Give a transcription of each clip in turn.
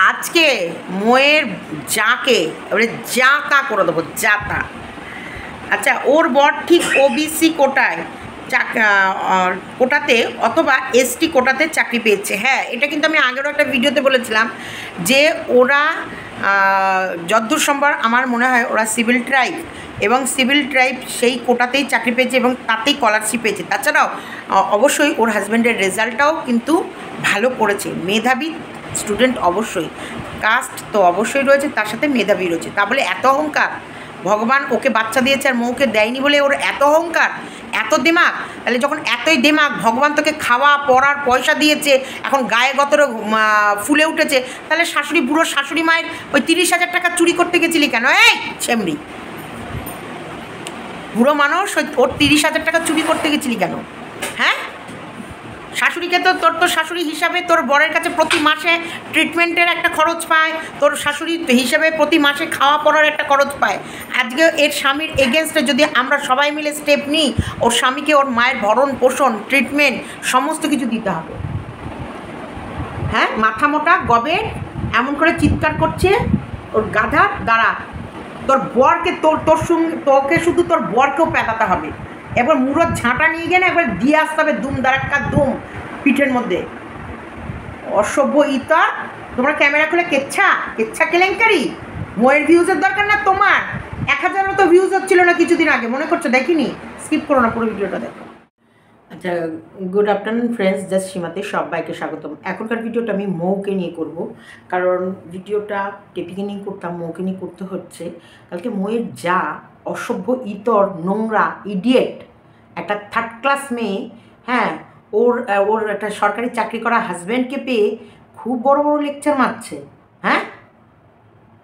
আজকে মোয়ের যাকে এবারে যা তা করে দেবো, যা তা। আচ্ছা, ওর বর ঠিক ওবিসি কোটায় কোটাতে অথবা এসটি কোটাতে চাকরি পেয়েছে। হ্যাঁ, এটা কিন্তু আমি আগেরও একটা ভিডিওতে বলেছিলাম যে ওরা যদ্দূর সম্ভব আমার মনে হয় ওরা সিভিল ট্রাইব, এবং সিভিল ট্রাইব সেই কোটাতেই চাকরি পেয়েছে এবং তাতেই স্কলারশিপ পেয়েছে। তাছাড়াও অবশ্যই ওর হাজব্যান্ডের রেজাল্টটাও কিন্তু ভালো করেছে, মেধাবী স্টুডেন্ট অবশ্যই, কাস্ট তো অবশ্যই রয়েছে, তার সাথে মেধাবী রয়েছে। তা বলে এত অহংকার, ভগবান ওকে বাচ্চা দিয়েছে আর মৌকে দেয়নি বলে ওর এত অহংকার, এত দিমাগ? তাহলে যখন এতই দিমাগ, ভগবান তোকে খাওয়া পড়ার পয়সা দিয়েছে, এখন গায়ে গতর ফুলে উঠেছে, তাহলে শাশুড়ি, বুড়ো শাশুড়ি মায়ের ওই 30,000 টাকা চুরি করতে গেছিলি কেন? এই ছেমড়ি বুড়ো মানুষ, ওর 30,000 টাকা চুরি করতে গেছিলি কেন? হ্যাঁ, শাশুড়িকে তো তোর শাশুড়ি হিসাবে তোর বরের কাছে প্রতি মাসে ট্রিটমেন্টের একটা খরচ পায়, তোর শাশুড়ি হিসাবে প্রতি মাসে খাওয়া পড়ার একটা খরচ পায়। আজকে এর স্বামীর এগেনস্টে যদি আমরা সবাই মিলে স্টেপ নিই, ওর স্বামীকে ওর মায়ের ভরণ পোষণ ট্রিটমেন্ট সমস্ত কিছু দিতে হবে। হ্যাঁ, মাথা মোটা গবের এমন করে চিৎকার করছে ওর গাধা দ্বারা। তোর বরকে তোকে শুধু তোর বরকেও পেটাতে হবে। এবার মুড়োর ঝাঁটা নিয়ে গেলে একবার দিয়ে আসতে হবে, দুম দাঁড়াক্কা দুম পিঠের মধ্যে। অসভ্য ইতা, তোমরা ক্যামেরা খুলে কেচ্ছা কেলেঙ্কারি। মোয়ের ভিউজের দরকার না তোমার, 1000 তো ভিউজ হচ্ছিল না কিছুদিন আগে, মনে করছো দেখিনি? স্কিপ করো না, পুরো ভিডিওটা দেখো। আচ্ছা, গুড আফটারনুন ফ্রেন্ডস, জাস্ট সীমাতে সবাইকে স্বাগতম। এখনকার ভিডিওটা আমি মৌকে নিয়ে করব, কারণ ভিডিওটা টেপিকে নিয়ে করতাম, মৌকে নিয়ে করতে হচ্ছে। কালকে মৌয়ের যা অসভ্য ইতর নোংরা ইডিয়েট একটা 3rd ক্লাস মেয়ে, হ্যাঁ, ওর একটা সরকারি চাকরি করা হাজব্যান্ডকে পেয়ে খুব বড় বড় লেকচার মারছে। হ্যাঁ,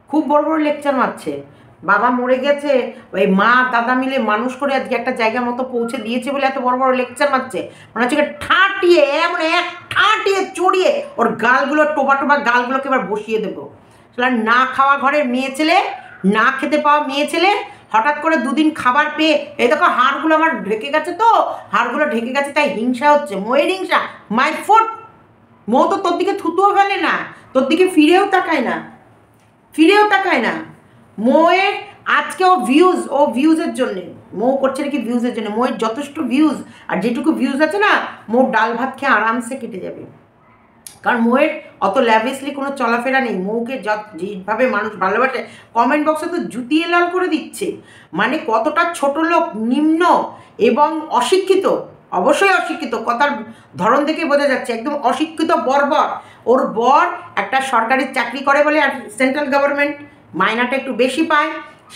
খুব বড় বড় লেকচার মারছে। বাবা মরে গেছে, ওই মা দাদা মিলে মানুষ করে আজকে একটা জায়গা মতো পৌঁছে দিয়েছে বলে এত বড় বড় লেকচার মারছে। মনে হচ্ছে ঠাঁটিয়ে, এমন এক ঠাঁটিয়ে চড়িয়ে ওর গালগুলো, টোবা গালগুলোকে এবার বসিয়ে দেবো। সেটা না খাওয়া ঘরের মেয়ে ছেলে, না খেতে পাওয়া মেয়ে ছেলে, হঠাৎ করে 2 দিন খাবার পেয়ে, এই দেখো হাড়গুলো আমার ঢেকে গেছে, তো হাড়গুলো ঢেকে গেছে, তাই হিংসা হচ্ছে, মোয়ের হিংসা। মাই ফুট, মৌ তো তোর দিকে থুতুও ফেলে না, তোর দিকে ফিরেও তাকায় না। মোয়ের আজকে ও ভিউজের জন্যে, মৌ করছে নাকি ভিউজের জন্য। মোয়ের যথেষ্ট ভিউজ, আর যেটুকু ভিউজ আছে না, মৌ ডাল ভাত খেয়ে আরামসে কেটে যাবে। কারণ মোয়ের অত ল্যাভিসলি কোনো চলাফেরা নেই। মৌকে যেভাবে মানুষ ভালোবাসে, কমেন্ট বক্সে তো জুতিয়ে লাল করে দিচ্ছে। মানে কতটা ছোট লোক, নিম্ন এবং অশিক্ষিত, অবশ্যই অশিক্ষিত, কথার ধরন দেখে বোঝা যাচ্ছে, একদম অশিক্ষিত বর্বর। ওর বর একটা সরকারি চাকরি করে বলে, আর সেন্ট্রাল গভর্নমেন্ট মাইনাটা একটু বেশি পায়,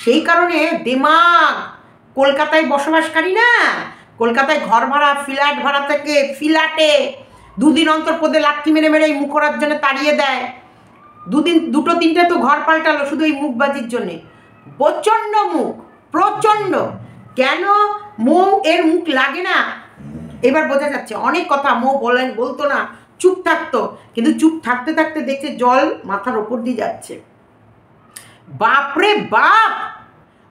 সেই কারণে দিমাগ। কলকাতায় বসবাসকারী না, কলকাতায় ঘর ভাড়া, ফ্ল্যাট ভাড়া থেকে ফ্ল্যাটে 2 দিন অন্তর পদে লাথি মেরে এই মুখরার জন্য তাড়িয়ে দেয়। 2 দিন 2-3টে তো ঘর পাল্টালো শুধু এই মুখবাজির জন্যে। প্রচণ্ড মুখ, প্রচণ্ড। কেন মৌ এর মুখ লাগে না এবার বোঝা যাচ্ছে। অনেক কথা মৌ বলতো না, চুপ থাকতো, কিন্তু চুপ থাকতে থাকতে দেখছে জল মাথার ওপর দিয়ে যাচ্ছে। বাপরে বাপ,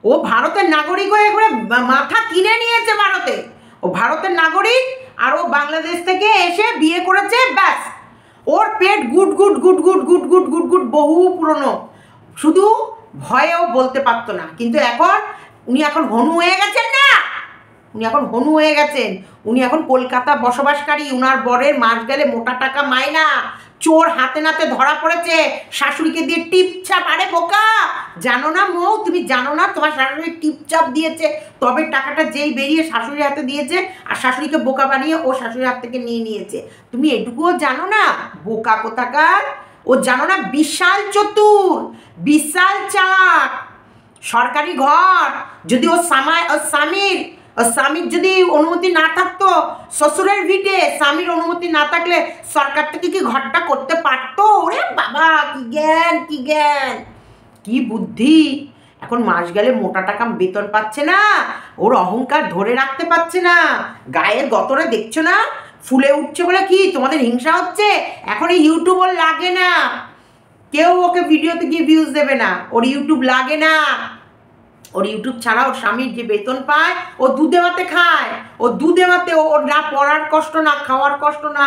ও ভারতের নাগরিক হয়ে করে মাথা কিনে নিয়েছে ভারতে। ও ভারতের নাগরিক, আর ও বাংলাদেশ থেকে এসে বিয়ে করেছে, ব্যাস। ওর পেট good good good good good good good good বহু পুরনো, শুধু ভয়েও বলতে পারতো না। কিন্তু এখন উনি এখন হনু হয়ে গেছেন না, উনি এখন কলকাতা বসবাসকারী। উনার বরের মাস গেলে মোটা টাকা মায়না, চোর হাতে নাতে ধরা পড়েছে, শাশুড়িকে দিয়ে টিপচাপ। আরে বোকা, জানো না মৌ, তুমি জানো না তোমার শাশুড়ি টিপচাপ দিয়েছে, তবে টাকাটা যেই বেরিয়ে শাশুড়ির হাতে দিয়েছে, আর শাশুড়িকে বোকা বানিয়ে ও শাশুড়ির হাত থেকে নিয়ে নিয়েছে। তুমি এটুকুও জানো না, বোকা কোথাকার। ও জানো না, বিশাল চতুর, বিশাল চালাক। সরকারি ঘর যদি ওর স্বামীর যদি অনুমতি না থাকতো, শ্বশুরের ভিটে স্বামীর অনুমতি না থাকলে সরকার থেকে কি ঘরটা করতে পারতো? ওরে বাবা, কি জ্ঞান, কি বুদ্ধি। এখন মাস গেলে মোটা টাকা বেতন পাচ্ছে না, ওর অহংকার ধরে রাখতে পারছে না। গায়ের গতরে দেখছো না ফুলে উঠছে বলে কি তোমাদের হিংসা হচ্ছে? এখন এই ইউটিউব ওর লাগে না, কেউ ওকে ভিডিওতে গিয়ে ভিউজ দেবে না, ওর ইউটিউব লাগে না। ওর ইউটিউব ছাড়া ওর স্বামীর যে বেতন পায়, ও দুধে ভাতে খায়। ও দুধে ভাতে, ওর না পড়ার কষ্ট, না খাওয়ার কষ্ট, না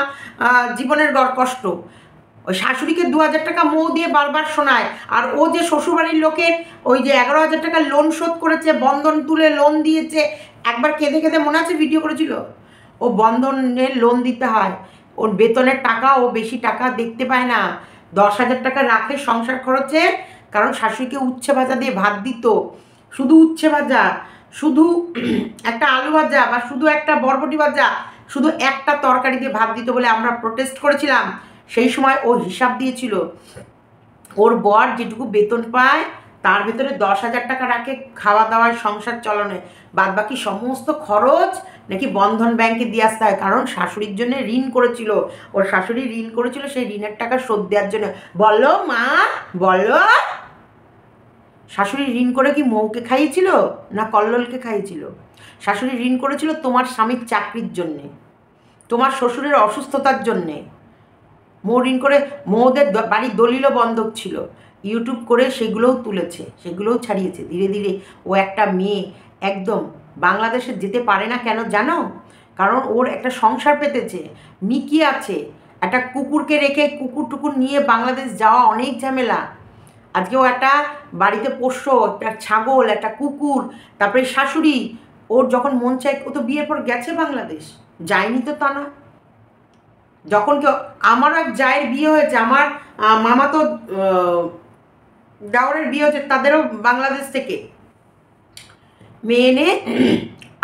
জীবনের কষ্ট। ওই শাশুড়িকে 2000 টাকা মৌ দিয়ে বারবার শোনায়, আর ও যে শ্বশুরবাড়ির লোকের ওই যে 11,000 টাকা লোন শোধ করেছে, বন্ধন তুলে লোন দিয়েছে, একবার কেঁদে কেঁদে মনে আছে ভিডিও করেছিল। ও বন্ধনের লোন দিতে হয়, ওর বেতনের টাকা ও বেশি টাকা দেখতে পায় না, 10,000 টাকা রাখে সংসার খরচে, কারণ শাশুড়িকে উচ্ছে ভাজা দিয়ে ভাত দিত, শুধু উচ্ছে ভাজা, শুধু একটা আলু ভাজা বা শুধু একটা বরবটি ভাজা, শুধু একটা তরকারি দিয়ে ভাত দিত বলে আমরা প্রোটেস্ট করেছিলাম। সেই সময় ও হিসাব দিয়েছিল ওর বর যেটুকু বেতন পায় তার ভেতরে 10,000 টাকা রাখে খাওয়া দাওয়ার সংসার চালানোয়, বাদ বাকি সমস্ত খরচ নাকি বন্ধন ব্যাংকে দিয়ে আসতে হয়, কারণ শাশুড়ির জন্য ঋণ করেছিল, ওর শাশুড়ি ঋণ করেছিল সেই ঋণের টাকা শোধ দেওয়ার জন্য। বলো মা, বলো। শাশুড়ি ঋণ করে কি মৌকে খাইয়েছিল না কল্লোলকে খাইয়েছিল? শাশুড়ি ঋণ করেছিল তোমার স্বামীর চাকরির জন্যে, তোমার শ্বশুরের অসুস্থতার জন্যে। মৌ ঋণ করে, মৌদের বাড়ির দলিলও বন্ধক ছিল, ইউটিউব করে সেগুলোও তুলেছে, সেগুলোও ছাড়িয়েছে। ধীরে ধীরে ও একটা মেয়ে একদম বাংলাদেশে যেতে পারে না কেন জানো? কারণ ওর একটা সংসার পেতেছে, মিকি আছে, একটা কুকুরকে রেখে কুকুর টুকুর নিয়ে বাংলাদেশ যাওয়া অনেক ঝামেলা। আজকে ও একটা বাড়িতে পোষ্য, একটা ছাগল, একটা কুকুর, তারপরে শাশুড়ি, ওর যখন মন চায়, ও তো বিয়ের পর গেছে বাংলাদেশ, যায়নি তো তা না। যখন কেউ, আমারও এক জায়ের বিয়ে হয়েছে, আমার মামা তো দাওরের বিয়ে হয়েছে, তাদেরও বাংলাদেশ থেকে মেয়ে এনে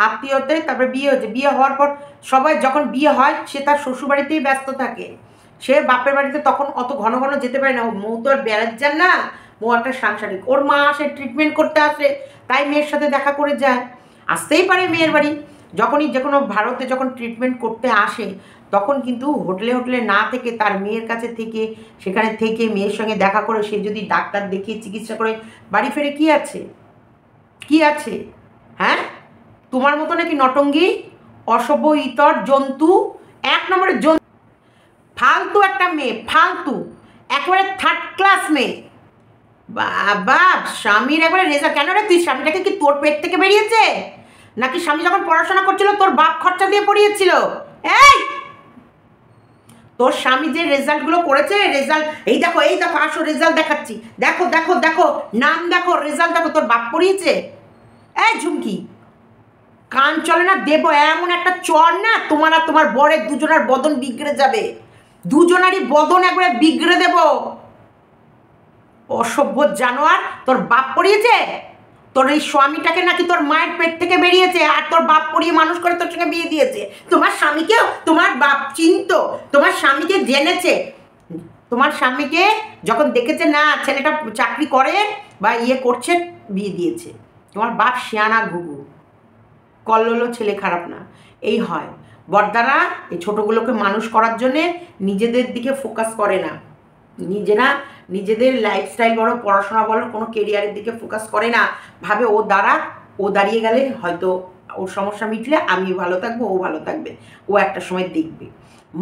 আত্মীয়তে তারপরে বিয়ে হয়েছে। বিয়ে হওয়ার পর সবাই যখন বিয়ে হয় সে তার শ্বশুরবাড়িতেই ব্যস্ত থাকে, সে বাপের বাড়িতে তখন অত ঘন ঘন যেতে পারে না। মৌ তো আর বেড়ার যান না, মৌ একটা সাংসারিক, ওর মা আসে ট্রিটমেন্ট করতে আসে, তাই মেয়ের সাথে দেখা করে যায়, আসতেই পারে মেয়ের বাড়ি। যখনই যে কোনো ভারতে যখন ট্রিটমেন্ট করতে আসে তখন কিন্তু হোটেলে হোটেলে না থেকে তার মেয়ের কাছে থেকে, সেখানে থেকে মেয়ের সঙ্গে দেখা করে সে যদি ডাক্তার দেখিয়ে চিকিৎসা করে বাড়ি ফেরে, কি আছে, কি আছে? হ্যাঁ, তোমার মতো নাকি নটঙ্গী, অসভ্য, ইতর, জন্তু, এক নম্বরের জন্তু, ফালতু একটা মেয়ে, ফালতু, একেবারে থার্ড ক্লাস মেয়ে। বাবা, স্বামীর একবারে রেজাল্ট কেন রে? তুই স্বামীটাকে কি তোর পেট থেকে বেরিয়েছে নাকি স্বামী যখন পড়াশোনা করছিল তোর বাপ খরচা দিয়ে পড়িয়েছিল? এই, তোর স্বামী যে রেজাল্টগুলো করেছে, রেজাল্ট এই দেখো, এই দেখো, আসো রেজাল্ট দেখাচ্ছি, দেখো দেখো দেখো, নাম দেখো, রেজাল্ট দেখো, তোর বাপ পড়িয়েছে? এই ঝুমকি, কান চলে না দেবো এমন একটা চর না, তোমার আর তোমার বরের দুজনার বদন বিগড়ে যাবে, দুজনারই বদন একবারে বিগড়ে দেব। অসভ্য জানোয়ার, তোর বাপ পড়িয়েছে? তোর এই স্বামীটাকে নাকি তোর মায়ের পেট থেকে বেরিয়েছে আর তোর বাপ পড়িয়ে মানুষ করে তোর সঙ্গে বিয়ে দিয়েছে। তোমার স্বামীকেও তোমার বাপ চিনতো, তোমার স্বামীকে জেনেছে, তোমার স্বামীকে যখন দেখেছে না ছেলেটা চাকরি করে বা ইয়ে করছে, বিয়ে দিয়েছে। তোমার বাপ শিয়ানা ঘুঘু, কল্লোলো ছেলে, খারাপ না। এই হয় বড়দারা এই ছোটোগুলোকে মানুষ করার জন্যে নিজেদের দিকে ফোকাস করে না, নিজেরা নিজেদের লাইফস্টাইল বলো, পড়াশোনা বলো, কোনো কেরিয়ারের দিকে ফোকাস করে না, ভাবে ও দ্বারা, ও দাঁড়িয়ে গেলে হয়তো ওর সমস্যা মিটলে আমি ভালো থাকবো, ও ভালো থাকবে, ও একটা সময় দেখবে।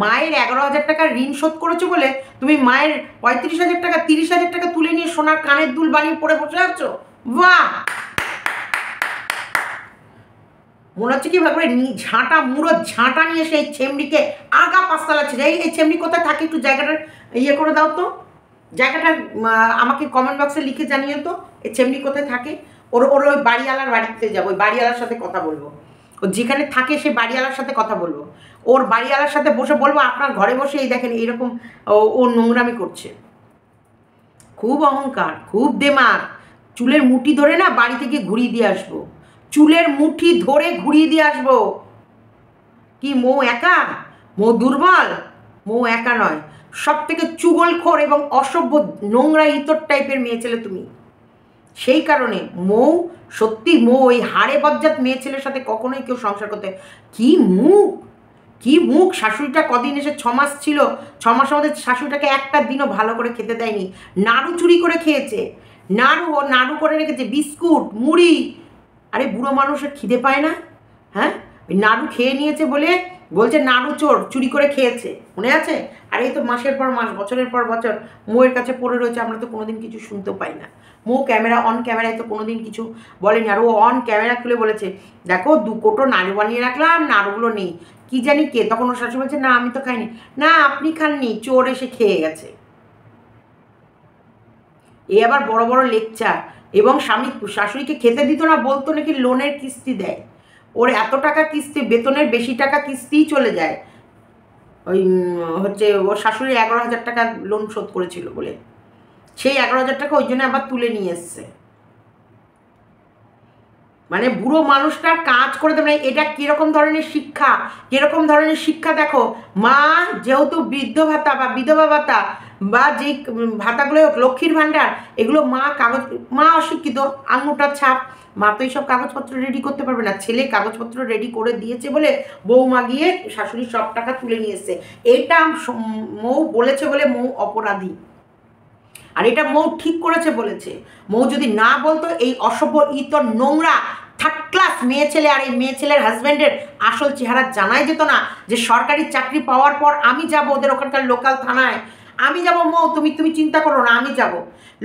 মায়ের 11,000 টাকা ঋণ শোধ করেছো বলে তুমি মায়ের 35,000 টাকা, 30,000 টাকা তুলে নিয়ে সোনার কানের দুল বানিয়ে পরে বসে আছো। বাহ, মনে হচ্ছে কি ভাবে ঝাঁটা, মুড়ো ঝাঁটা নিয়ে সেই ছেমড়িকে আগা পাঁচতলা ছিল। এই ছেমড়ি কোথায় থাকে একটু জায়গাটা ইয়ে করে দাও তো, জায়গাটা আমাকে কমেন্ট বক্সে লিখে জানিয়ে তো, এই ছেমড়ি কোথায় থাকে। ওর ওই বাড়িওয়ালার বাড়িতে যাবো, ওই বাড়িওয়ালার সাথে কথা বলবো, ও যেখানে থাকে সে বাড়িওয়ালার সাথে কথা বলবো, ওর বাড়িওয়ালার সাথে বসে বলবো আপনার ঘরে বসে এই দেখেন এইরকম ও নোংরামি করছে। খুব অহংকার, খুব দেমাগ, চুলের মুঠি ধরে না বাড়ি থেকে ঘুরিয়ে দিয়ে আসবো, চুলের মুঠি ধরে ঘুরিয়ে দিয়ে আসবো। কি মৌ একা? মৌ দুর্বল? মৌ একা নয়, সব থেকে চুগলখোর এবং অসভ্য নোংরা ইতর টাইপের মেয়ে ছেলে তুমি। সেই কারণে মৌ, সত্যি মৌ ওই হাড়ে বজ্জাত মেয়ে ছেলের সাথে কখনোই কেউ সংসার করতে। কি মুখ, কি মুখ! শাশুড়িটা কদিন এসে 6 মাস ছিল, 6 মাসের মধ্যে শাশুড়িটাকে একটা দিনও ভালো করে খেতে দেয়নি, নাড়ু চুরি করে খেয়েছে, নাড়ু ও নাড়ু করে রেখেছে, বিস্কুট, মুড়ি। আরে বুড়ো মানুষের খিদে পায় না? হ্যাঁ, ওই নাড়ু খেয়ে নিয়েছে বলে বলছে নাড়ু চোর, চুরি করে খেয়েছে, মনে আছে? আর এই তো মাসের পর মাস, বছরের পর বছর মৌয়ের কাছে পড়ে রয়েছে, আমরা তো কোনোদিন কিছু শুনতেও পাই না। মৌ ক্যামেরা অন ক্যামেরায় তো কোনোদিন কিছু বলেনি, আর ও অন ক্যামেরা খুলে বলেছে দেখো 2 কোটো নাড়ু বানিয়ে রাখলাম, নাড়ুগুলো নেই, কি জানি কে। তখন ওর শাশুড়ি বলছে না আমি তো খাইনি। না আপনি খাননি, চোর এসে খেয়ে গেছে। এ আবার বড় বড় লেকচার। এবং শাশুড়িকে খেতে দিত না, বলতো নাকি লোনের কিস্তি দেয়। ওর এত টাকা কিস্তি, বেতনের বেশি টাকা কিস্তিই চলে যায়। ওই হচ্ছে ওর শাশুড়ি 11,000 টাকা লোন শোধ করেছিল বলে, সেই 11,000 টাকা ওই জন্য আবার তুলে নিয়ে এসছে। মানে বুড়ো মানুষটার কাজ করে দেবে। এটা কীরকম ধরনের শিক্ষা, কীরকম ধরনের শিক্ষা দেখো। মা যেহেতু বৃদ্ধ ভাতা বা বিধবা ভাতা বা যেই ভাতাগুলো, লক্ষ্মীর ভাণ্ডার, এগুলো মা অশিক্ষিত, আঙুলটার ছাপ, মা তো এইসব কাগজপত্র রেডি করতে পারবে না। ছেলে কাগজপত্র রেডি করে দিয়েছে বলে বৌমা গিয়ে শাশুড়ির সব টাকা তুলে নিয়ে এসছে। এটা মৌ বলেছে বলে মৌ অপরাধী, আর এটা মৌ ঠিক করেছে বলেছে। মৌ যদি না বলতো, এই অসভ্য ইতর নোংরা থার্ড ক্লাস মেয়ে ছেলে আর এই মেয়ে ছেলের হাজব্যান্ডের আসল চেহারা জানাই যেত না। যে সরকারি চাকরি পাওয়ার পর আমি যাব ওদের ওখানকার লোকাল থানায়, আমি যাব মৌ, তুমি চিন্তা করো না, আমি যাব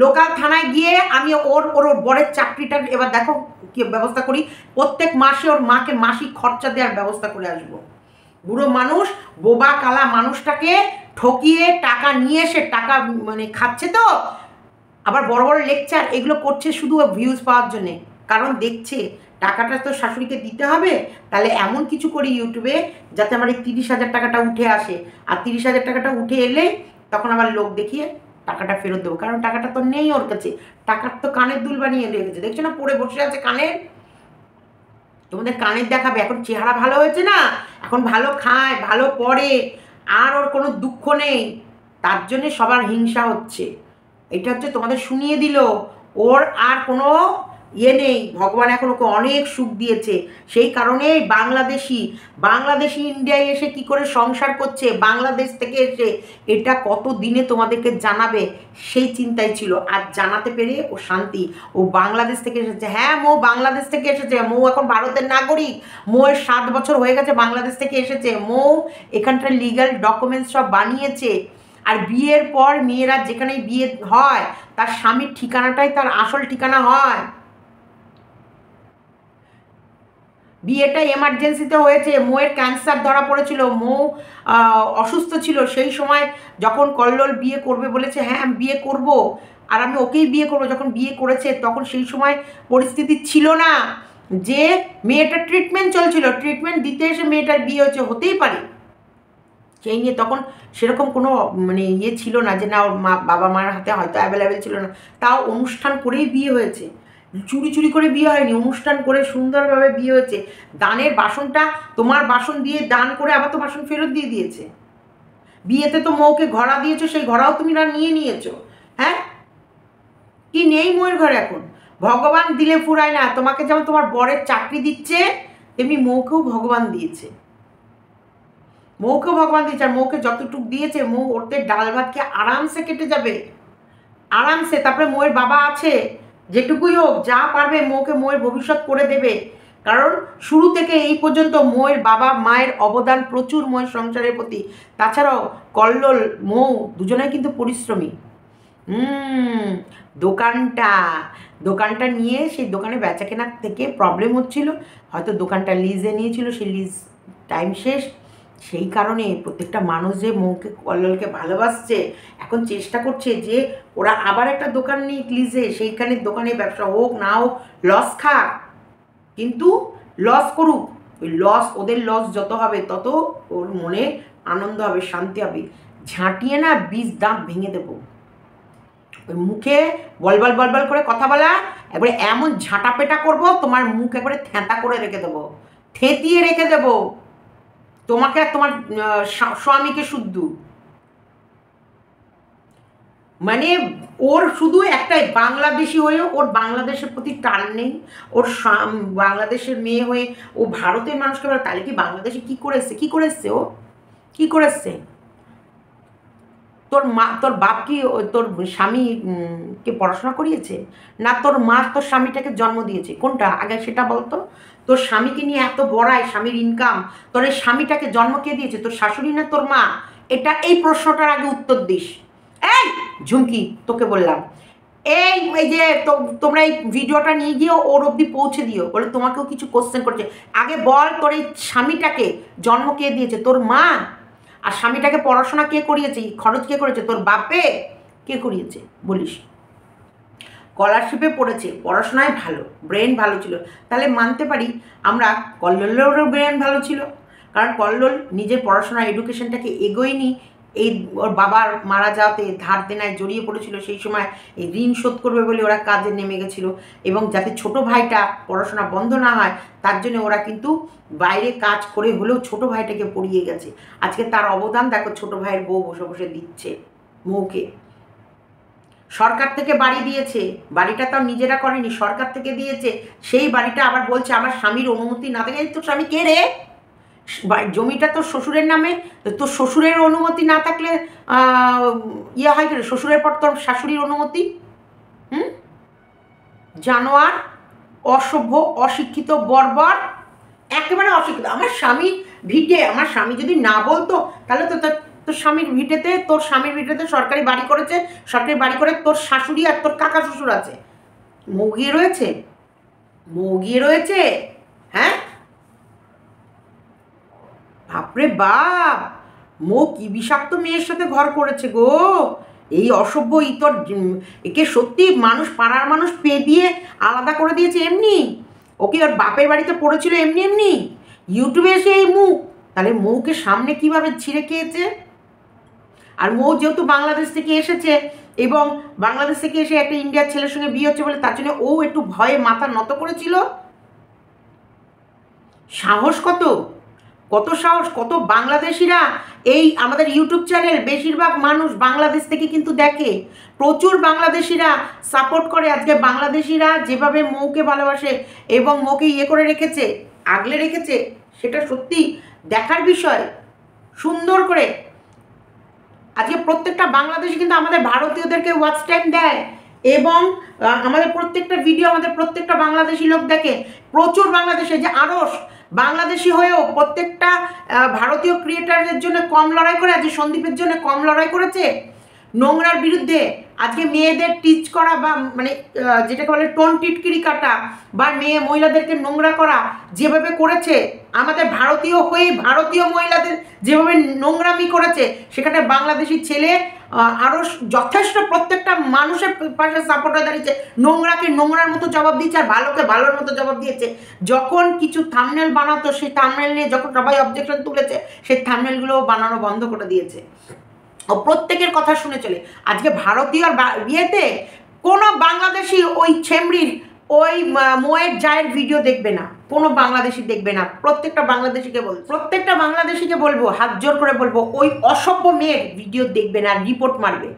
লোকাল থানায় গিয়ে আমি ওর বরের চাকরিটার এবার দেখো কি ব্যবস্থা করি। প্রত্যেক মাসে ওর মাকে মাসিক খরচা দেওয়ার ব্যবস্থা করে আসবো। বুড়ো মানুষ, বোবা কালা মানুষটাকে ঠকিয়ে টাকা নিয়ে এসে টাকা মানে খাচ্ছে। তো আবার বড় বড় লেকচার এগুলো করছে শুধু ভিউজ পাওয়ার জন্যে। কারণ দেখছে টাকাটা তো শাশুড়িকে দিতে হবে, তাহলে এমন কিছু করি ইউটিউবে যাতে আমার এই 30,000 টাকাটা উঠে আসে। আর 30,000 টাকাটা উঠে এলে তখন আবার লোক দেখিয়ে টাকাটা ফেরত দেবো। কারণ টাকাটা তো নেই ওর কাছে, টাকার তো কানের দুল বানিয়ে রেখেছে, দেখছো না পড়ে বসে আছে কানের। তোমাদের কানের দেখাবে, এখন চেহারা ভালো হয়েছে না, এখন ভালো খায়, ভালো পড়ে, আর ওর কোনো দুঃখ নেই, তার জন্যে সবার হিংসা হচ্ছে। এটা হচ্ছে তোমাদের শুনিয়ে দিল, ওর আর কোনো ইয়ে নেই। ভগবান এখন ওকে অনেক সুখ দিয়েছে, সেই কারণেই বাংলাদেশি ইন্ডিয়ায় এসে কি করে সংসার করছে, বাংলাদেশ থেকে এসে এটা কত দিনে তোমাদেরকে জানাবে সেই চিন্তাই ছিল। আর জানাতে পেরে ও শান্তি, ও বাংলাদেশ থেকে এসেছে। হ্যাঁ, মৌ বাংলাদেশ থেকে এসেছে, মৌ এখন ভারতের নাগরিক, মৌয়ের 7 বছর হয়ে গেছে বাংলাদেশ থেকে এসেছে। মৌ এখানকার লিগ্যাল ডকুমেন্টস সব বানিয়েছে। আর বিয়ের পর মেয়েরা যেখানেই বিয়ে হয় তার স্বামীর ঠিকানাটাই তার আসল ঠিকানা হয়। বিয়েটা এমার্জেন্সিতে হয়েছে, মৌয়ের ক্যান্সার ধরা পড়েছিল, মৌ অসুস্থ ছিল। সেই সময় যখন কল্লোল বিয়ে করবে বলেছে, হ্যাঁ আমি বিয়ে করব আর আমি ওকেই বিয়ে করবো, যখন বিয়ে করেছে তখন সেই সময় পরিস্থিতি ছিল না যে মেয়েটার ট্রিটমেন্ট চলছিল, ট্রিটমেন্ট দিতে এসে মেয়েটার বিয়ে হয়েছে, হতেই পারে। সেই নিয়ে তখন সেরকম কোনো মানে ইয়ে ছিল না যে না ওর বাবা মার হাতে হয়তো অ্যাভেলেবেল ছিল না, তাও অনুষ্ঠান করেই বিয়ে হয়েছে। চুরি করে বিয়ে হয়নি, অনুষ্ঠান করে সুন্দরভাবে বিয়ে হয়েছে। দানের বাসনটা তোমার বাসন দিয়ে দান করে আবার তো বাসন ফেরত দিয়ে দিয়েছে। বিয়েতে তো মৌকে ঘড়া দিয়েছো, সেই ঘড়াও তুমি না নিয়েছো। হ্যাঁ, কি নেই মৌয়ের ঘরে এখন? ভগবান দিলে ফুরায় না। তোমাকে যেমন তোমার বরের চাকরি দিচ্ছে, তেমনি মৌকেও ভগবান দিয়েছে। মৌকেও ভগবান দিয়েছে, আর মৌকে যতটুকু দিয়েছে মৌ ওরতে ডাল ভাত খেয়ে আরামসে কেটে যাবে, আরামসে। তারপরে মৌয়ের বাবা আছে, যেটুকুই হোক যা পারবে মৌকে মৌয়ের ভবিষ্যৎ করে দেবে। কারণ শুরু থেকে এই পর্যন্ত মৌয়ের বাবা মায়ের অবদান প্রচুর মৌয়ের সংসারের প্রতি। তাছাড়াও কল্লোল মৌ দুজনেই কিন্তু পরিশ্রমী। দোকানটা নিয়ে সেই দোকানে বেচা কেনার থেকে প্রবলেম হচ্ছিল, হয়তো দোকানটা লিজে নিয়েছিল, সেই লিজ টাইম শেষ। সেই কারণে প্রত্যেকটা মানুষ যে মৌকে কল্লোলকে ভালোবাসছে, এখন চেষ্টা করছে যে ওরা আবার একটা দোকান নিয়ে লিজে, সেইখানে দোকানে ব্যবসা হোক না হোক, লস খাক, কিন্তু লস করুক। ওই লস, ওদের লস যত হবে তত ওর মনে আনন্দ হবে, শান্তি হবে। ঝাঁটিয়ে না বীজ দাঁত ভেঙে দেবো। ওই মুখে বলবল করে কথা বলা, একবারে এমন ঝাঁটা পেটা করবো তোমার মুখ একবারে থ্যাঁতা করে রেখে দেবো, থেঁতিয়ে রেখে দেবো তোমাকে আর তোমার স্বামীকে শুদ্ধ। মানে ওর শুধু একটাই, বাংলাদেশি হয়েও ওর বাংলাদেশের প্রতি টান নেই। ওর বাংলাদেশের মেয়ে হয়ে ও ভারতের মানুষকে বলে, তাহলে কি বাংলাদেশে কী করেছে ও কী করেছে? তোর বাপ কি তোর স্বামীকে পড়াশোনা করিয়েছে? না তোর মা তোর স্বামীটাকে জন্ম দিয়েছে? কোনটা আগে সেটা বলতো। তোর স্বামীকে নিয়ে এত বড়ায়, স্বামীর ইনকাম, তোর এই স্বামীটাকে জন্ম কে দিয়েছে? তোর শাশুড়ি না তোর মা? এই প্রশ্নটার আগে উত্তর দিস। এই ঝুমকি, তোকে বললাম, এই যে তোমরা এই ভিডিওটা নিয়ে গিয়েও ওর অবধি পৌঁছে দিও, বলে তোমাকেও কিছু কোশ্চেন করছে। আগে বল, তোর এই স্বামীটাকে জন্ম কে দিয়েছে? তোর মা? আর স্বামীটাকে পড়াশোনা কে করিয়েছে, খরচ কে করেছে? তোর বাপে? কে করিয়েছে বলিস? স্কলারশিপে পড়েছে, পড়াশোনায় ভালো, ব্রেন ভালো ছিল, তাহলে মানতে পারি আমরা কল্লোলেরও ব্রেন ভালো ছিল। কারণ কল্লোল নিজের পড়াশোনা এডুকেশনটাকে এগোয়নি, এই ওর বাবার মারা যাওয়াতে ধার দেনায় জড়িয়ে পড়েছিল, সেই সময় এই ঋণ শোধ করবে বলে ওরা কাজে নেমে গেছিলো, এবং যাতে ছোট ভাইটা পড়াশোনা বন্ধ না হয় তার জন্য ওরা কিন্তু বাইরে কাজ করে হলেও ছোট ভাইটাকে পড়িয়ে গেছে। আজকে তার অবদান দেখো, ছোট ভাইয়ের বউ বসে বসে দিচ্ছে মৌকে। সরকার থেকে বাড়ি দিয়েছে, বাড়িটা তাও নিজেরা করেনি, সরকার থেকে দিয়েছে, সেই বাড়িটা আবার বলছে আমার স্বামীর অনুমতি না থাকে। তোর স্বামী কে রে? জমিটা তোর শ্বশুরের নামে, তোর শ্বশুরের অনুমতি না থাকলে ইয়ে হয় কেন? শ্বশুরের পর তোর শাশুড়ির অনুমতি? জানোয়ার, অসভ্য, অশিক্ষিত, বর্বর, একেবারে অশিক্ষিত। আমার স্বামীর ভিটে, আমার স্বামী যদি না বলতো তাহলে তো তোর স্বামীর ভিটেতে, তোর স্বামীর ভিটেতে সরকারি বাড়ি করেছে, সরকারি বাড়ি করে তোর শাশুড়ি আর তোর কাকা শ্বশুর আছে, মৌগিয়ে রয়েছে, মৌগিয়ে রয়েছে। হ্যাঁ, বাপরে বাপ, মৌ কি বিষাক্ত মেয়ের সাথে ঘর করেছে গো। এই অসভ্য ইতর, একে সত্যি মানুষ, পাড়ার মানুষ পে দিয়ে আলাদা করে দিয়েছে এমনি। ওকে ওর বাপের বাড়িতে পড়েছিল এমনি এমনি, ইউটিউবে এসে এই মুখ, তাহলে মৌকে সামনে কিভাবে ছিঁড়ে খেয়েছে। আর মৌ যেহেতু বাংলাদেশ থেকে এসেছে, এবং বাংলাদেশ থেকে এসে একটা ইন্ডিয়ার ছেলের সঙ্গে বিয়ে হচ্ছে বলে তার জন্য ও একটু ভয়ে মাথা নত করেছিল। সাহস কত, কত সাহস, কত বাংলাদেশিরা এই আমাদের ইউটিউব চ্যানেল বেশিরভাগ মানুষ বাংলাদেশ থেকে কিন্তু দেখে, প্রচুর বাংলাদেশিরা সাপোর্ট করে। আজকে বাংলাদেশিরা যেভাবে মৌকে ভালোবাসে এবং মৌকে ইয়ে করে রেখেছে, আগলে রেখেছে, সেটা সত্যি দেখার বিষয়। সুন্দর করে আজকে প্রত্যেকটা বাংলাদেশি কিন্তু আমাদের ভারতীয়দেরকে ওয়াচ টাইম দেয়, এবং আমাদের প্রত্যেকটা ভিডিও আমাদের প্রত্যেকটা বাংলাদেশি লোক দেখে। প্রচুর বাংলাদেশে, যে আরস বাংলাদেশি হয়েও প্রত্যেকটা ভারতীয় ক্রিয়েটারের জন্য কম লড়াই করে, আজকে সন্দীপের জন্য কম লড়াই করেছে নোংরার বিরুদ্ধে। আজকে মেয়েদের টিচ করা বা মানে যেটাকে বলে টোন টিটকিরি কাটা বা মহিলাদেরকে নোংরা করা যেভাবে করেছে, আমাদের ভারতীয় হয়ে ভারতীয় মহিলাদের যেভাবে নোংরামি করেছে, সেখানে বাংলাদেশি ছেলে আরও যথেষ্ট প্রত্যেকটা মানুষের পাশে সাপোর্ট হয়ে দাঁড়িয়েছে, নোংরাকে নোংরার মতো জবাব দিয়েছে আর ভালোকে ভালোর মতো জবাব দিয়েছে। যখন কিছু থাম্বনেল বানাতো, সেই থাম্বনেল নিয়ে যখন সবাই অবজেকশন তুলেছে, সেই থাম্বনেলগুলো বানানো বন্ধ করে দিয়েছে। ও প্রত্যেকের কথা শুনে চলে। আজকে ভারতীয় বিয়েতে কোনো বাংলাদেশি ওই ছেমড়ির ওই মোয়ের জায়ের ভিডিও দেখবে না, কোনো বাংলাদেশি দেখবে না। প্রত্যেকটা বাংলাদেশিকে বলবো, হাত জোর করে বলবো, ওই অসভ্য মেয়ের ভিডিও দেখবে না, রিপোর্ট মারবে,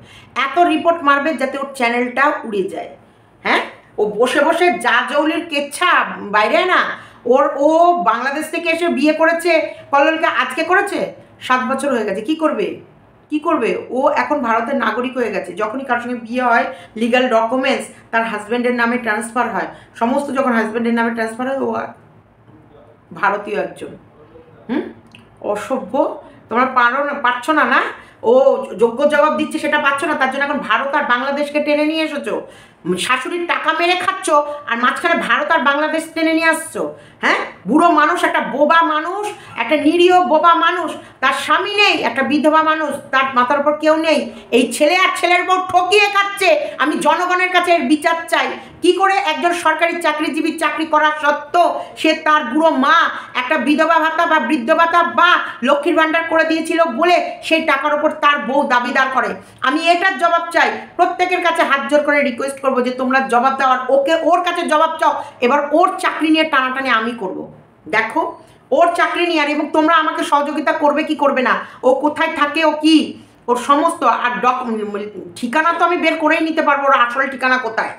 এত রিপোর্ট মারবে যাতে ওর চ্যানেলটা উড়ে যায়। হ্যাঁ, ও বসে বসে যা জৌলির কেচ্ছা বাইরে না, ও বাংলাদেশ থেকে এসে বিয়ে করেছে কল্লোলকে, আজকে করেছে, 7 বছর হয়ে গেছে। কি করবে ও? এখন ভারতের নাগরিক হয়ে গেছে। যখনই কারোর সঙ্গে বিয়ে হয়, লিগাল ডকুমেন্টস তার হাজব্যান্ডের নামে ট্রান্সফার হয়, সমস্ত যখন হাজব্যান্ডের নামে ট্রান্সফার হয়, ও ভারতীয় একজন। অসভ্য, তোমরা পারছো না, না ও যোগ্য জবাব দিচ্ছে সেটা পাচ্ছ না, তার জন্য এখন ভারত আর বাংলাদেশকে টেনে নিয়ে এসেছো। শাশুড়ির টাকা মেরে খাচ্ছ আর মাঝখানে ভারত আর বাংলাদেশ টেনে নিয়ে আসছো। হ্যাঁ, বুড়ো মানুষ, একটা বোবা মানুষ, একটা নিরীহ বোবা মানুষ, তার স্বামী নেই, একটা বিধবা মানুষ, তার মাথার উপর কেউ নেই, এই ছেলে আর ছেলের বউ ঠকিয়ে খাচ্ছে। আমি জনগণের কাছে এর বিচার চাই। কি করে একজন সরকারি চাকরিজীবী চাকরি করা সত্ত্বেও সে তার বুড়ো মা একটা বিধবা ভাতা বা বৃদ্ধ ভাতা বা লক্ষ্মীর ভাণ্ডার করে দিয়েছিল বলে সেই টাকার ওপর তার বউ দাবিদার করে? আমি এটার জবাব চাই। প্রত্যেকের কাছে হাত জোর করে রিকোয়েস্ট করবো যে তোমরা জবাব দাও, আর ওর কাছে জবাব চাও। এবার ওর চাকরি নিয়ে টানাটানি আমি করব। দেখো ওর চাকরি নিয়ে, আর এবং তোমরা আমাকে সহযোগিতা করবে কি করবে না, ও কোথায় থাকে, ও কি, ওর সমস্ত আর ঠিকানা তো আমি বের করেই নিতে পারবো, ওর আসল ঠিকানা কোথায়।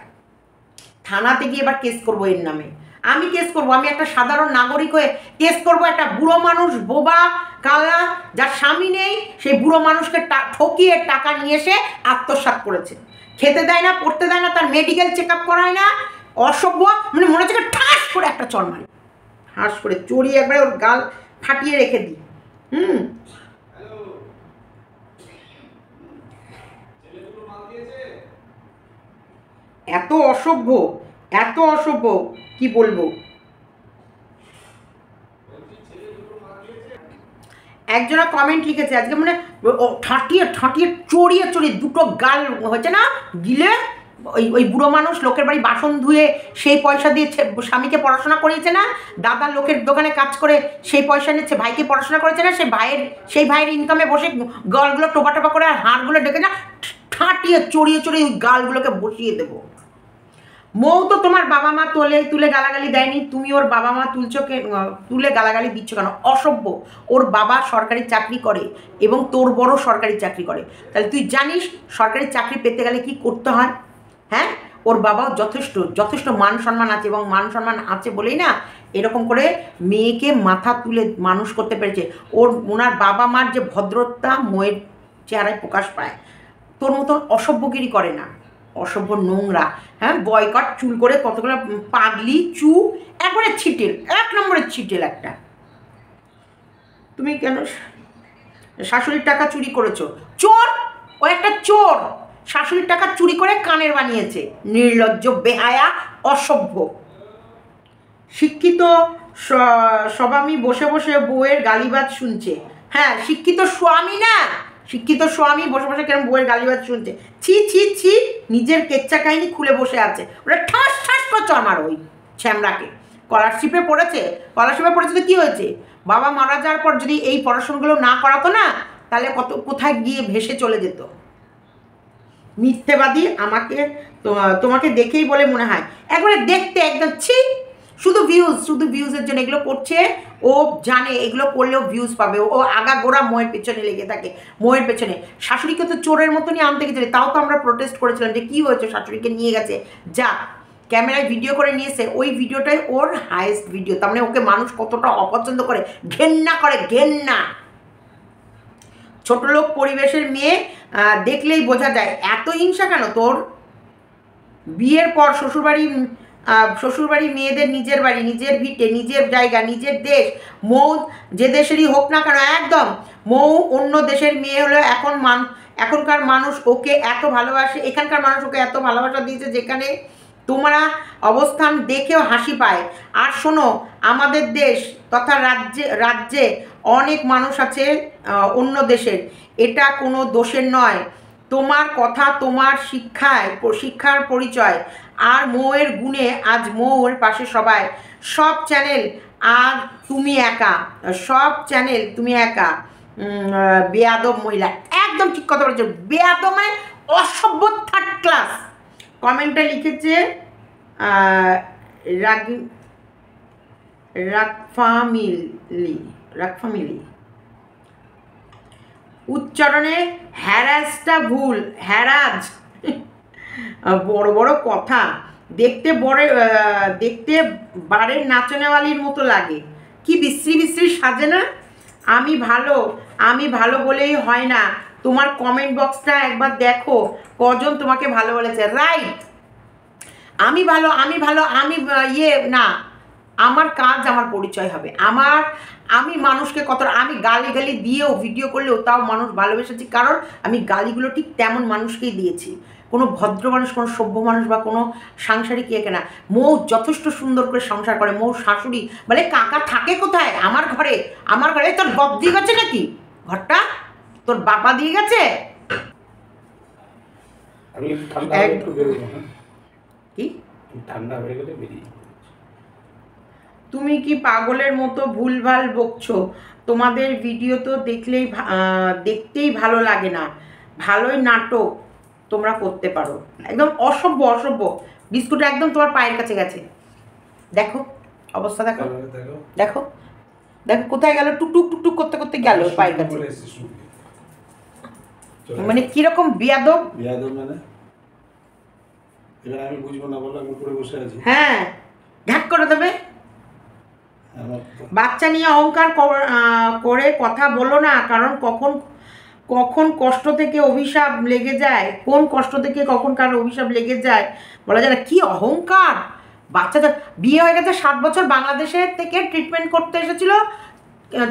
থানাতে গিয়ে এবার কেস করবো এর নামে, আমি কেস করবো। আমি একটা সাধারণ নাগরিক হয়ে কেস করবো একটা বুড়ো মানুষ, বোবা কালা, যার স্বামী নেই, সেই বুড়ো মানুষকে ঠকিয়ে টাকা নিয়ে এসে আত্মসাৎ করেছে। খেতে দেয় না, পড়তে দেয় না, তার মেডিকেল চেক আপ করায় না। অসভ্য, মানে মনে হচ্ছে ঠাস করে একটা চড় মারি, হাস করে চড়িয়ে একবারে ওর গাল ফাটিয়ে রেখে দিই। এত অসভ্য, এত অসভ্য, কি বলবো। একজনা কমেন্ট লিখেছে আজকে, মানে ঠাটিয়ে ঠাটিয়ে চড়িয়ে চড়িয়ে দুটো গাল হয়েছে না গিলে, ওই ওই বুড়ো মানুষ লোকের বাড়ি বাসন ধুয়ে সেই পয়সা দিয়ে স্বামীকে পড়াশোনা করিয়েছে না, দাদা লোকের দোকানে কাজ করে সেই পয়সা নিচ্ছে, ভাইকে পড়াশোনা করেছে না, সেই ভাইয়ের ইনকামে বসে গালগুলো টোপা টোপা করে আর হাড়গুলো ডেকে না ঠাঁটিয়ে চড়িয়ে চড়িয়ে ওই গালগুলোকে বসিয়ে দেবো। মৌ তো তোমার বাবা মা তুলে গালাগালি দেয়নি, তুমি ওর বাবা মা তুলে গালাগালি দিচ্ছ কেন? অসভ্য। ওর বাবা সরকারি চাকরি করে এবং তোর বড় সরকারি চাকরি করে, তাহলে তুই জানিস সরকারি চাকরি পেতে গেলে কি করতে হয়? হ্যাঁ, ওর বাবাও যথেষ্ট মান সম্মান আছে, এবং মান সম্মান আছে বলেই না এরকম করে মেয়েকে মাথা তুলে মানুষ করতে পেরেছে। ওনার বাবা মার যে ভদ্রতা মৌয়ের চেহারায় প্রকাশ পায়। তোর মতন অসভ্যগিরি করে না, অসভ্য নোংরা। হ্যাঁ, বয়কট চুল করে কতগুলো পাগলি চু, একবারে ছিটেল, 1 নম্বরের ছিটেল একটা। তুমি কেন শাশুড়ির টাকা চুরি করেছো? চোর, ও একটা চোর। শাশুড়ির টাকা চুরি করে কানের বানিয়েছে, নির্লজ্জ, বেহায়া, অসভ্য। শিক্ষিত স্বামী বসে বসে বউয়ের গালিবাজ শুনছে। হ্যাঁ, শিক্ষিত স্বামী না, শিক্ষিত স্বামী বসে বসে কেন বউয়ের গালিবাজ শুনছে? ছি ছি ছি, নিজের কেচ্চা কাহিনী খুলে বসে আছে। ওরা ঠাস ঠাস করছো আমার ওই ছ্যামড়াকে। স্কলারশিপে পড়েছে তো কী হয়েছে? বাবা মারা যাওয়ার পর যদি এই পড়াশোনাগুলো না করাতো না, তাহলে কোথায় গিয়ে ভেসে চলে যেত। মিথ্যেবাদী। তোমাকে দেখেই বলে মনে হয় একবারে দেখতে একদম ছি। শুধু ভিউজের জন্য এগুলো করছে। ও জানে এগুলো করলেও ভিউজ পাবে, ও আগাগোড়া মোয়ের পেছনে লেগে থাকে, মোয়ের পেছনে। শাশুড়িকে তো চোরের মতনই আনতে গেছে, তাও তো আমরা প্রোটেস্ট করেছিলাম যে কী হয়েছে, শাশুড়িকে নিয়ে গেছে, যা ক্যামেরায় ভিডিও করে নিয়েছে। ওই ভিডিওটাই ওর হাইয়েস্ট ভিডিও। তার মানে ওকে মানুষ কতটা অপছন্দ করে, ঘেন্না করে, ঘেন্না। ছোট লোক পরিবেশের মেয়ে দেখলেই বোঝা যায়। এত হিংসা কেন তোর? বিয়ের পর শ্বশুরবাড়ি মেয়েদের নিজের বাড়ি, নিজের ভিটে, নিজের জায়গা, নিজের দেশ। মৌ যে দেশেরই হোক না কেন, একদম মৌ অন্য দেশের মেয়ে হলো এখনকার মানুষ ওকে এত ভালোবাসে, এখানকার মানুষ ওকে এত ভালোবাসা দিয়েছে যেখানে তোমরা অবস্থান দেখেও হাসি পায়। আর শোনো, আমাদের দেশ তথা রাজ্যে অনেক মানুষ আছে অন্য দেশের, এটা কোনো দোষের নয়। তোমার কথা, তোমার শিক্ষার পরিচয় আর মৌয়ের গুণে আজ মৌয়ের পাশে সবাই। সব চ্যানেল আর তুমি একা, সব চ্যানেল তুমি একা। বেয়াদব মহিলা, একদম ঠিক কথা বলেছো। বেয়াদব মানে অসভ্য, 3rd ক্লাস। কমেন্টে লিখেছে রাগফামিলি। উচ্চারণে হ্যারাজটা ভুল, হ্যারাজ। বড় বড় কথা, দেখতে বারের নাচনেওয়ালির মতো লাগে। কি বিশ্রী সাজে না? আমি ভালো বলেই হয় না। তোমার কমেন্ট বক্সটা একবার দেখো, কজন তোমাকে ভালো বলেছে। রাইট, আমি না, আমার কাজ আমার পরিচয় হবে। আমি মানুষকে আমি গালি দিয়েও ভিডিও করলেও তাও মানুষ ভালোবেসেছি, কারণ আমি গালিগুলো ঠিক তেমন মানুষকেই দিয়েছি। কোনো ভদ্র মানুষ, কোনো সভ্য মানুষ বা কোনো সাংসারিক ইয়ে কেনা। মৌ যথেষ্ট সুন্দর করে সংসার করে। মৌ শাশুড়ি বলে কাকা থাকে কোথায়? আমার ঘরে। তোর গপ দিয়ে গেছে নাকি ঘরটা? তোর বাবা দিয়ে গেছে? কি ঠান্ডা হয়ে গেলে বেরিয়ে তুমি কি পাগলের মতো ভুলভাল বকছো? তোমাদের ভিডিও তো দেখতেই ভালো লাগে না। ভালোই নাটক তোমরা করতে পারো। একদম অসভ্য। বিস্কুট একদম তোমার পায়ের কাছে গেছে। দেখো অবস্থা, দেখো কোথায় গেল? টুকটুক করতে গেল পায়ের কাছে। মানে কিরকম বেয়াদব মানে? এবার আমি বুঝবো না, বললাম উপরে বসে আছি। হ্যাঁ, ঘাট করে দেবে। বাচ্চা নিয়ে অহংকার করে কথা বলো না, কারণ কখন কষ্ট থেকে অভিশাপ লেগে যায়, কোন কষ্ট থেকে কখন কার অভিশাপ লেগে যায় বলা যায় না। কি অহংকার! বাচ্চাদের বিয়ে হয়ে গেছে 7 বছর, বাংলাদেশের থেকে ট্রিটমেন্ট করতে এসেছিল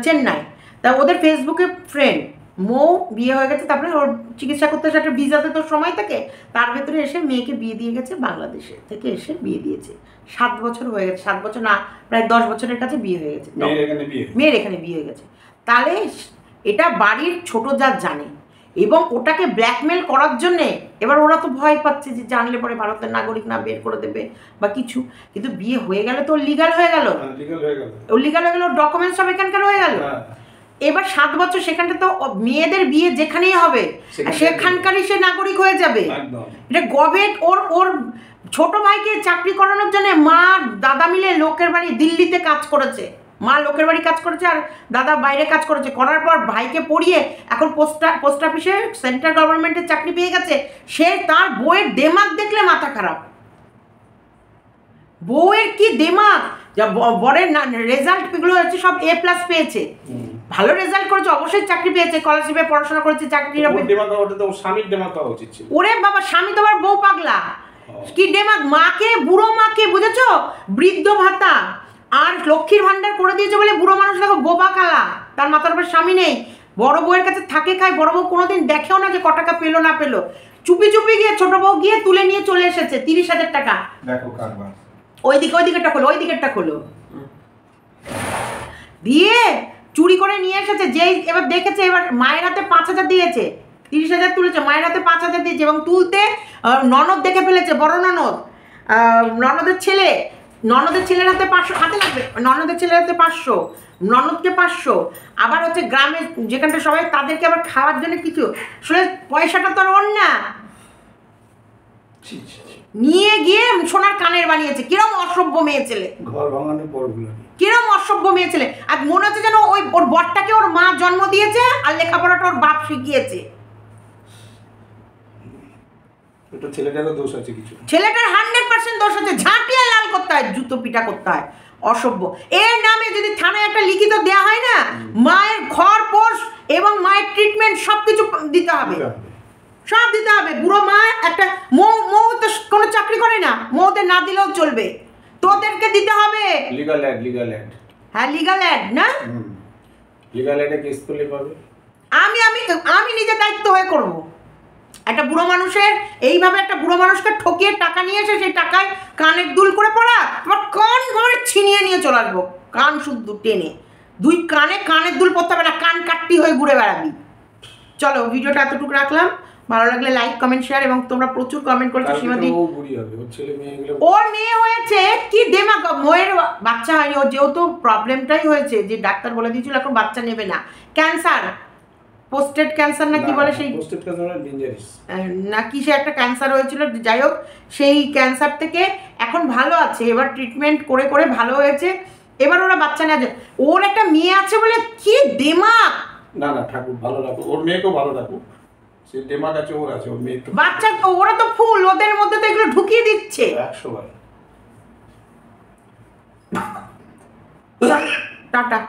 চেন্নাই। তা ওদের ফেসবুকে ফ্রেন্ড মৌ বিয়ে হয়ে গেছে, তারপরে ওর চিকিৎসা করতে এসে একটা ভিসাতে তো সময় থাকে, তার ভেতরে এসে মেয়েকে বিয়ে দিয়ে গেছে, বাংলাদেশে থেকে এসে বিয়ে দিয়েছে। 7 বছর হয়ে গেছে, 7 বছর না, প্রায় 10 বছরের কাছে বিয়ে হয়ে গেছে। মেয়ের এখানে বিয়ে হয়ে গেছে। তাহলে এটা বাড়ির ছোট যা জানে, এবং ওটাকে ব্ল্যাকমেল করার জন্যে এবার ওরা তো ভয় পাচ্ছে যে জানলে পরে ভারতের নাগরিক না বের করে দেবে বা কিছু, কিন্তু বিয়ে হয়ে গেলে তো লিগাল হয়ে গেল, ও লিগাল হয়ে গেল, ডকুমেন্টস সব এখানকার হয়ে গেল। এবার 7 বছর সেখানটা তো মেয়েদের বিয়ে যেখানেই হবে সেখানকারই সে নাগরিক হয়ে যাবে। এটা গভর্নমেন্ট ওর ছোট ভাইকে চাকরি করানোর জন্য মা দাদা মিলে লোকের বাড়ি দিল্লিতে কাজ করেছে, মা লোকের বাড়ি কাজ করেছে আর দাদা বাইরে কাজ করেছে, করার পর ভাইকে পড়িয়ে এখন পোস্ট অফিসে সেন্ট্রাল গভর্নমেন্টের চাকরি পেয়ে গেছে। সে তার বউয়ের দেমাগ দেখলে মাথা খারাপ, বউয়ের কি দেমাগ, যা বরের রেজাল্ট এগুলো হচ্ছে সব A+ পেয়েছে, ভালো রেজাল্ট করেছে, অবশ্যই চাকরি পেয়েছে, স্কলারশিপে পড়াশোনা করেছে, চাকরি হবে। ওরে বাবা, স্বামী তো আবার বউ পাগলা, কি দেমাগ, মাকে বুড়ো মাকে বুঝেছো, বৃদ্ধ ভাতা আর লক্ষ্মীর ভান্ডার করে দিয়েছে বলে বুড়ো মানুষ দেখো বোবা কালা, তার মাথার উপর স্বামী নেই, বড় বউয়ের কাছে থাকে খায়, বড় বউ কোনোদিন দেখেও না যে ক টাকা পেলো না পেলো, চুপি চুপি গিয়ে ছোট বউ গিয়ে তুলে নিয়ে চলে এসেছে 30,000 টাকা। দেখো কারবার, ওইদিকেরটা খোলো দিয়ে চুরি করে নিয়ে এসেছে, যেই এবার দেখেছে, এবার মায়ের হাতে 5,000 দিয়েছে, 30,000 তুলেছে, মায়ের হাতে 5,000 দিয়েছে, এবং তুলতে ননদ দেখে ফেলেছে, বড় ননদ, ননদের ছেলের হাতে 500 হাতে লাগবে, ননদের ছেলের হাতে 500, ননদকে 500, আবার হচ্ছে গ্রামে যেখানটা সবাই তাদেরকে আবার খাওয়ার জন্য কিছু, আসলে পয়সাটা তো আর ওর না, নিয়ে গিয়ে সোনার কানের বানিয়েছে। কিরম অসভ্য মেয়ে ছেলে, ঘর ভাঙানোর পরগুলো কিরম অসভ্য মেয়ে ছেলে, আর মনে হচ্ছে যেন ওর বরটাকে ওর মা জন্ম দিয়েছে আর লেখাপড়াটা ওর বাপ শিখিয়েছে। ছেলেটারও দোষ আছে কিছু, ছেলেটার 100% দোষ আছে, ঝাঁটিয়ে লাল করতে হয়, জুতো পিটা করতে হয়, অসভ্য। এর নামে যদি থানায় একটা লিখিত দেওয়া হয় না, মায়ের ঘর পোষ এবং মায়ের ট্রিটমেন্ট সবকিছু দিতে হবে, সব দিতে হবে। বুড়ো মা একটা মৌ তো কোনো চাকরি করে না, মৌদের না দিলেও চলবে, তোদেরকে দিতে হবে। লিগ্যাল অ্যাড হ্যাঁ, লিগ্যাল অ্যাড না, লিগ্যাল অ্যাডে কেস করলে পাবে। আমি নিজে দায়িত্ব হয়ে করব। একটা বুড়ো মানুষের এইভাবে একটা বুড়ো মানুষকে ঠকিয়ে টাকা নিয়ে এসে সেই টাকায় কানের দুল করে পড়া, তোমার কান ঘরে ছিনিয়ে নিয়ে চলে আসবো, কান শুদ্ধ টেনে, 2 কানে কানের দুল পড়তে হবে না, কান কাটটি হয়ে ঘুরে বেড়াবি। চলো, ভিডিওটা এতটুকু রাখলাম, ভালো লাগলে লাইক কমেন্ট শেয়ার, এবং তোমরা প্রচুর কমেন্ট করেছো। সীমাদি ওর মেয়ে হয়েছে, কি দেমাগ, মেয়ের বাচ্চা হয়নি, ওর যেহেতু প্রবলেমটাই হয়েছে যে ডাক্তার বলে দিয়েছিল এখন বাচ্চা নেবে না, ক্যান্সার, পোস্টেড ক্যান্সার না কি বলে, সেই না কি সে একটা ক্যান্সার হয়েছিল, যাই হোক সেই ক্যান্সার থেকে এখন ভালো আছে, এবার ট্রিটমেন্ট করে করে ভালো হয়েছে, এবার ওরা বাচ্চা নেওয়া যায়। ওর একটা মেয়ে আছে বলে কি দেমাগ, না ঠাকুর ভালো রাখো, ওর মেয়েকেও ভালো রাখো, সে দেমাগ আছে, ওর আছে, ওর মেয়ে বাচ্চা, ওরা তো ফুল, ওদের মধ্যে তো এগুলো ঢুকিয়ে দিচ্ছে 100 বার। টাটা।